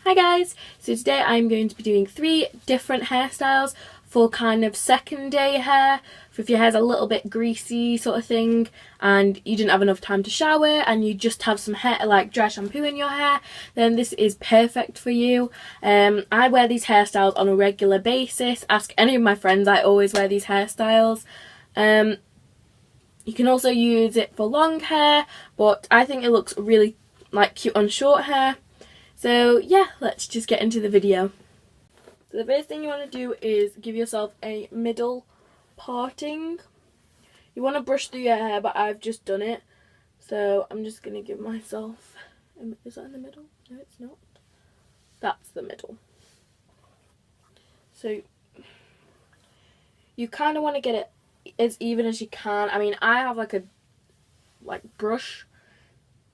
Hi guys, so today I'm going to be doing 3 different hairstyles for kind of second day hair, for if your hair's a little bit greasy sort of thing and you didn't have enough time to shower and you just have some hair like dry shampoo in your hair, then this is perfect for you. I wear these hairstyles on a regular basis. Ask any of my friends, I always wear these hairstyles. You can also use it for long hair, but I think it looks really cute on short hair. So yeah, let's just get into the video. So the first thing you want to do is give yourself a middle parting. You want to brush through your hair, but I've just done it. So I'm just going to give myself, is that in the middle? No, it's not. That's the middle. So you kind of want to get it as even as you can. I mean, I have like a brush,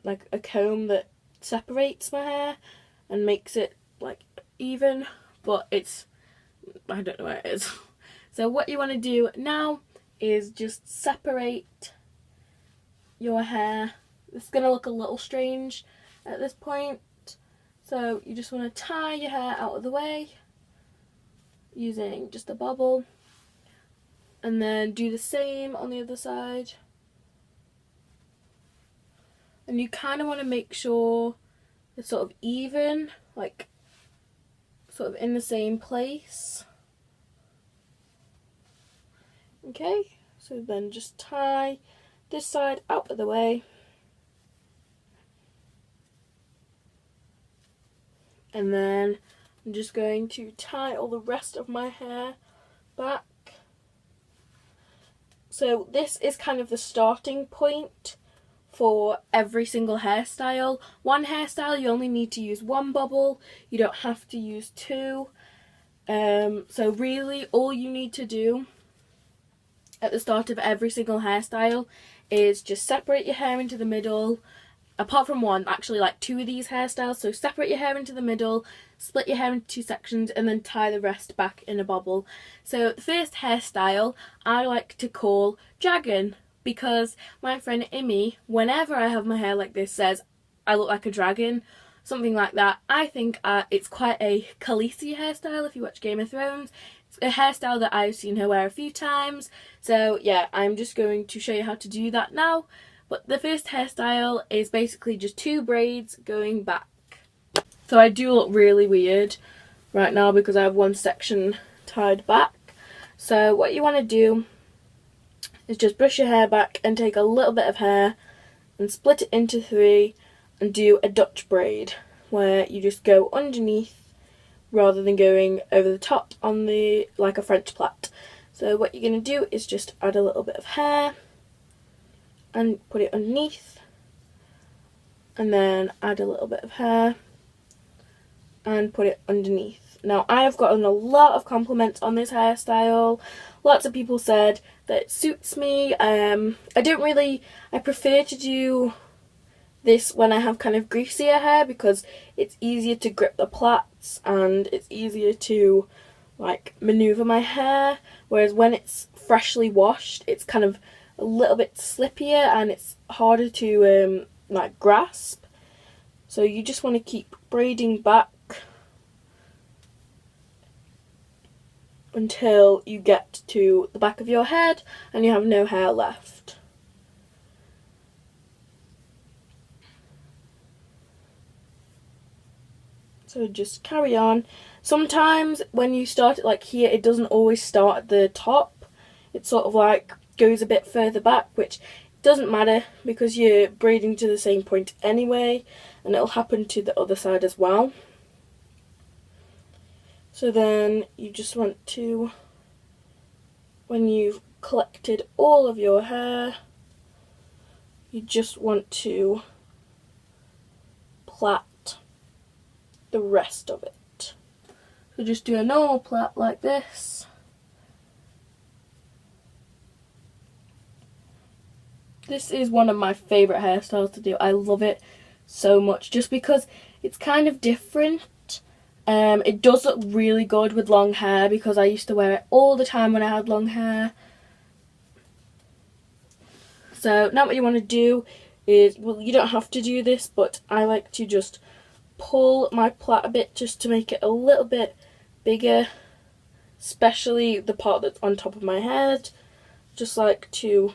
like a comb that separates my hair and makes it like even, but I don't know where it is. So what you want to do now is just separate your hair. It's going to look a little strange at this point, so you just want to tie your hair out of the way using just a bobble, and then do the same on the other side. And you kind of want to make sure it's sort of even, like sort of in the same place. Okay, so then just tie this side out of the way. And then I'm just going to tie all the rest of my hair back. So this is kind of the starting point for every single hairstyle. One hairstyle you only need to use 1 bobble, you don't have to use 2. So really all you need to do at the start of every single hairstyle is just separate your hair into the middle, apart from one, actually like 2 of these hairstyles. So separate your hair into the middle, split your hair into 2 sections, and then tie the rest back in a bobble. So the first hairstyle I like to call dragon, because my friend Imi, whenever I have my hair like this, says I look like a dragon, something like that. I think it's quite a Khaleesi hairstyle if you watch Game of Thrones. It's a hairstyle that I've seen her wear a few times. So yeah, I'm just going to show you how to do that now. But the first hairstyle is basically just 2 braids going back. So I do look really weird right now because I have one section tied back. So what you want to do is just brush your hair back and take a little bit of hair and split it into 3 and do a Dutch braid, where you just go underneath rather than going over the top on the like a French plait. So what you're going to do is just add a little bit of hair and put it underneath, and then add a little bit of hair and put it underneath. Now I have gotten a lot of compliments on this hairstyle. Lots of people said that it suits me. I prefer to do this when I have kind of greasier hair because it's easier to grip the plaits and it's easier to like maneuver my hair, whereas when it's freshly washed it's kind of a little bit slippier and it's harder to like grasp. So you just want to keep braiding back until you get to the back of your head and you have no hair left. So just carry on. Sometimes when you start it like here, it doesn't always start at the top. It sort of like goes a bit further back, which doesn't matter because you're braiding to the same point anyway, and it'll happen to the other side as well. So then you just want to, when you've collected all of your hair, you just want to plait the rest of it. So just do a normal plait like this. This is one of my favourite hairstyles to do. I love it so much just because it's kind of different. It does look really good with long hair because I used to wear it all the time when I had long hair. So now what you want to do is, well, you don't have to do this, but I like to just pull my plait a bit just to make it a little bit bigger, especially the part that's on top of my head. Just like to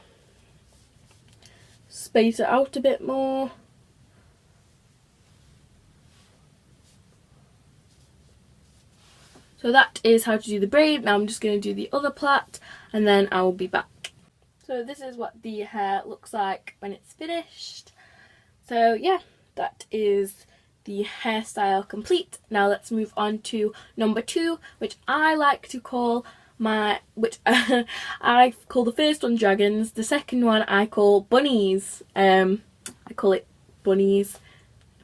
space it out a bit more. So that is how to do the braid. Now I'm just going to do the other plait and then I will be back. So this is what the hair looks like when it's finished. So yeah, that is the hairstyle complete. Now let's move on to number 2, which I like to call I call the first one dragons, the second one I call bunnies. I call it bunnies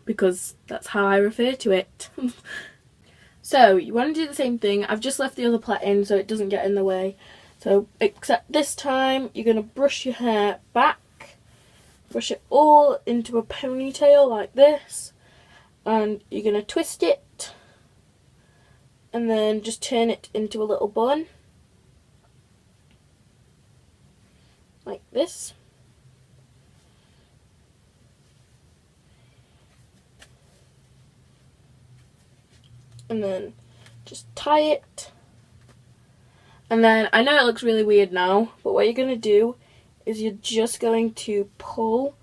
because that's how I refer to it. So you want to do the same thing. I've just left the other plait in so it doesn't get in the way. So except this time you're going to brush your hair back, brush it all into a ponytail like this, and you're going to twist it and then just turn it into a little bun like this. And then just tie it. And then, I know it looks really weird now, but what you're going to do is you're just going to pull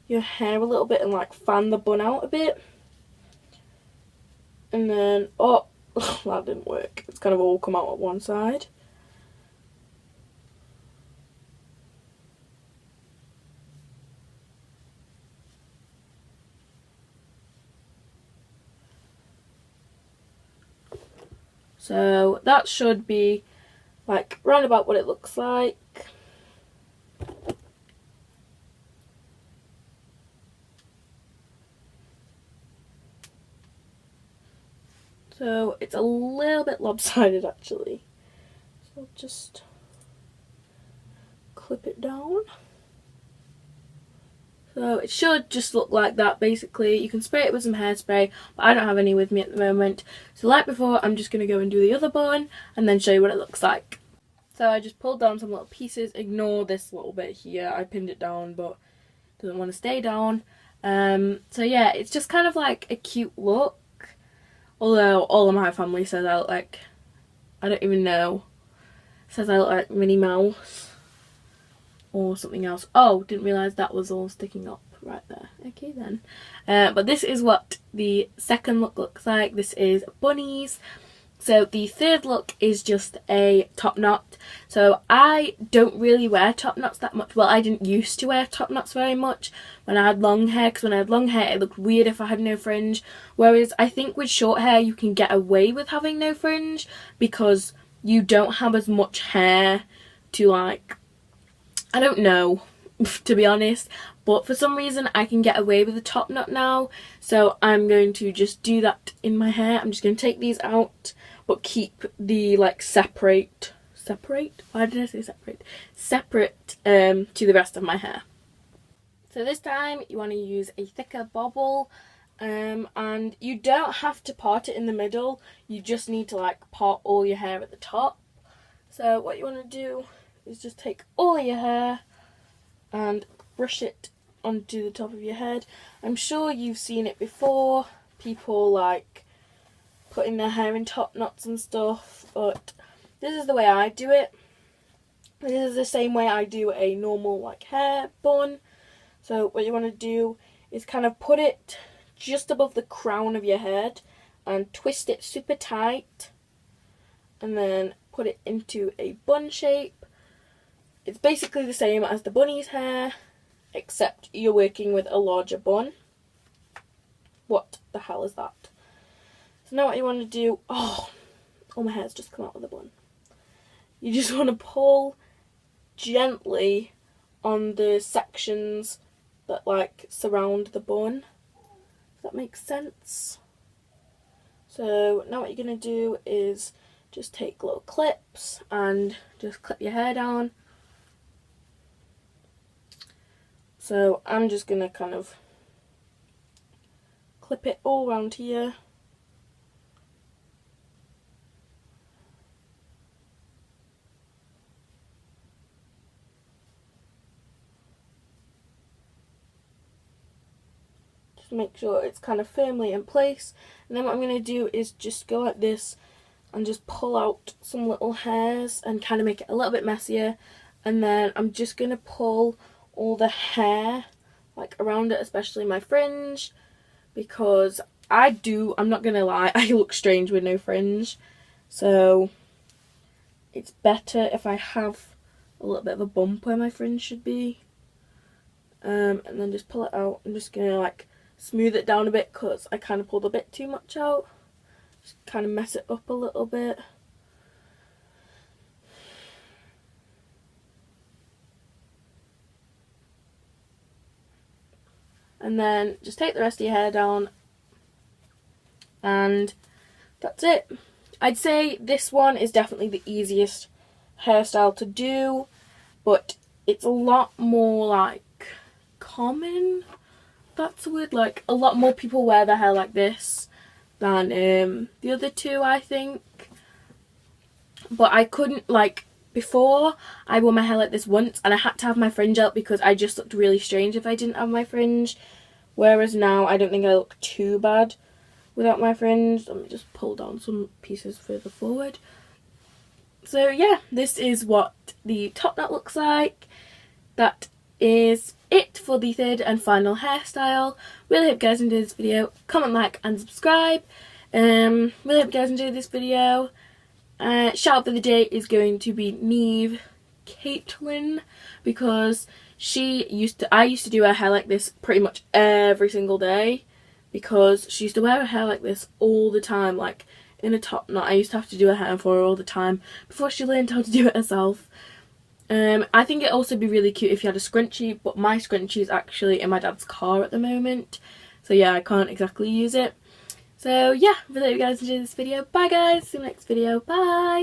your hair a little bit and like fan the bun out a bit. And then, oh, that didn't work. It's kind of all come out at one side. So that should be like round about what it looks like. So it's a little bit lopsided actually. So I'll just clip it down. So it should just look like that basically. You can spray it with some hairspray, but I don't have any with me at the moment. So like before, I'm just going to go and do the other bun and then show you what it looks like. So I just pulled down some little pieces. Ignore this little bit here. I pinned it down, but it doesn't want to stay down. So yeah, it's just kind of like a cute look. Although all of my family says I look like, I don't even know, says I look like Minnie Mouse. Or something else. Oh, didn't realise that was all sticking up right there. Okay then. But this is what the second look looks like. This is bunnies. So the third look is just a top knot. So I don't really wear top knots that much. Well, I didn't used to wear top knots very much when I had long hair, because when I had long hair it looked weird if I had no fringe. Whereas I think with short hair you can get away with having no fringe because you don't have as much hair to like, I don't know, to be honest, but for some reason I can get away with a top knot now, so I'm going to just do that in my hair. I'm just going to take these out, but keep the like separate, why did I say separate? Separate to the rest of my hair. So this time you want to use a thicker bobble, and you don't have to part it in the middle, you just need to like part all your hair at the top. So what you want to do is just take all your hair and brush it onto the top of your head. I'm sure you've seen it before, people like putting their hair in top knots and stuff, but this is the way I do it. This is the same way I do a normal like hair bun. So what you want to do is kind of put it just above the crown of your head and twist it super tight and then put it into a bun shape. It's basically the same as the bunny's hair, except you're working with a larger bun. What the hell is that? So now what you want to do, oh, all my hair's just come out of the bun. You just want to pull gently on the sections that like surround the bun. Does that make sense? So now what you're going to do is just take little clips and just clip your hair down. So I'm just going to kind of clip it all around here. Just to make sure it's kind of firmly in place. And then what I'm going to do is just go like this and just pull out some little hairs and kind of make it a little bit messier. And then I'm just going to pull all the hair like around it, especially my fringe, because I'm not going to lie, I look strange with no fringe. So it's better if I have a little bit of a bump where my fringe should be. And then just pull it out. I'm just going to like smooth it down a bit because I kind of pulled a bit too much out. Just kind of mess it up a little bit. And then just take the rest of your hair down, and that's it. I'd say this one is definitely the easiest hairstyle to do, but it's a lot more like common, that's a word, like a lot more people wear their hair like this than the other two, I think. But I couldn't, like, before I wore my hair like this once and I had to have my fringe out because I just looked really strange if I didn't have my fringe, whereas now I don't think I look too bad without my fringe. Let me just pull down some pieces further forward. So yeah, this is what the top knot looks like. That is it for the third and final hairstyle. Really hope you guys enjoyed this video. Comment, like and subscribe. Really hope you guys enjoyed this video. Shout out for the day is going to be Neve Caitlin, because I used to do her hair like this pretty much every single day, because she used to wear her hair like this all the time, like in a top knot. I used to have to do her hair for her all the time before she learned how to do it herself. I think it'd also be really cute if you had a scrunchie, but my scrunchie is actually in my dad's car at the moment, so yeah, I can't exactly use it. So yeah, really hope you guys enjoyed this video. Bye guys, see you next video, bye!